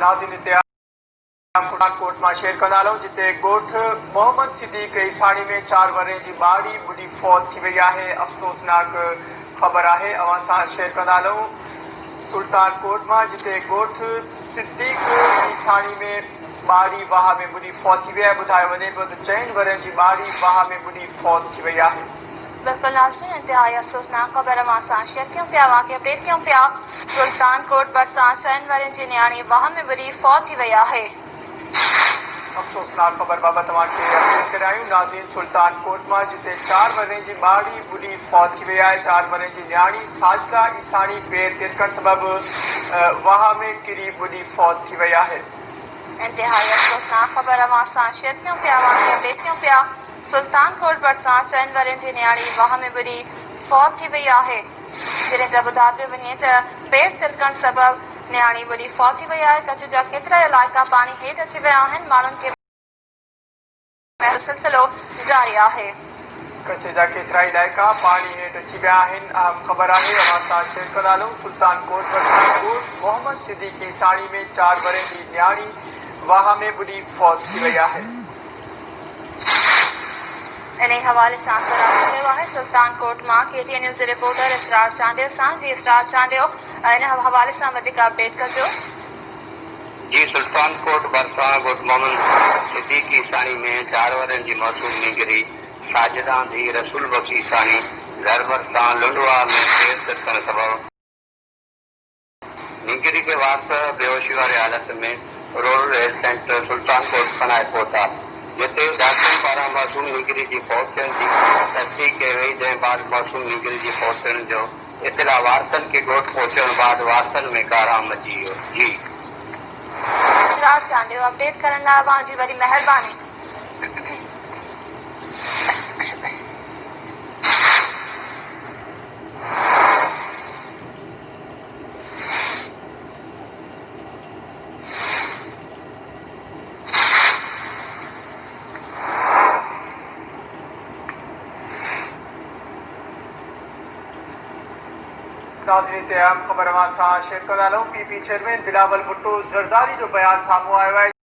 नाज़रीन पठानकोट में शेयर कंदा जिते गोठ मोहम्मद सिद्दीक ईसानी में 4 वरे की बाड़ी बुढ़ी फौत थी वही है। अफ़सोसनाक खबर है अवां सां शेयर कंदा सुल्तानकोट में जिते गोठ सिद्दीक ईसानी में बाड़ी वाह में बुढ़ी फौत थी वही है। बुधायो वञे पियो त 4 वरे की बाड़ी वाह में बुढ़ी फौत थी वही है। बिल्कुल नाज़रीन इंतहाई अफ़सोसनाक खबर अवां सां शेयर कयूं पिया वाक़िया अपडेट कयूं पिया। सुल्तानकोट भरिसां 4 वरनि जी न्याणी वाह में बुढ़ी फौत थी वई आहे। अफ़सोसनाक खबर बाबत तव्हांखे अपडेट करायूं। नाज़रीन सुल्तानकोट में जिते 4 वरे की बाड़ी बुढ़ी फौत थी वई है। 4 वरे की न्याणी साजिदा ईसानी पैर तिरकण सबबि वाह में किरी बुढ़ी फौत थी वई है। इंतहाई अफ़सोसनाक खबर अवां सां शेयर कयूं पिया वाक़िया अपडेट कयूं पिया। सुल्तानकोट भरिसां 4 वरनि जी न्याणी वाह में बुढ़ी फौत थी वई आहे। जॾहिं त ॿुधायो पियो वञे त पेट तिरकण सबबि न्याणी बुढ़ी फौत थी वई आहे। कच्छ जा केतिरा इलाइक़ा पाणी हेठि अची विया आहिनि। माण्हुनि खे सिलसिलो जारी आहे। कच्छ जा केतिरा इलाइक़ा पानी हेठि अची विया आहिनि। अहम खबर है अवां सां शेयर कंदा सुल्तानकोट पठानकोट मोहम्मद सिद्दीक ईसानी में 4 वरे की न्याणी वाह में बुढ़ी फौत थी वई है। इन हवाले से राब्तो है सुल्तानकोट में KTN न्यूज़ रिपोर्टर इसरार चांडियो सां। जी इसरार चांडियो इन हवाले से अपडेट कजो। जी सुल्तानकोट भरिसां गोठ मोहम्मद सिद्दीक ईसानी में 4 वरनि की मासूम निगरी साजिदा धी रसूल बख्श ईसानी घर भरिसां लुंडवा में पैर तिरकण सबबि निगरी के वास्ते बेहोशी वारी हालत में रूरल हेल्थ सेंटर सुल्तानकोट खणाए पहुता, जिते डॉक्टर पारां मासूम निगरी की फौत थियण जी तस्दीक कई वई। जंहिं बाद मासूम निगरी की फौत थियण जो इतला वारसनि के गोठ पहुचण बाद वारसनि में कारां मची वियो। जी इसरार चांडियो अपडेट करण लाइ अवां जी वॾी महिरबानी। नाज़रीन अहम खबर अवां सां शेयर कंदा PP चेयरमैन बिलावल भुट्टो ज़रदारी जो बयान साम्हूं आयो है।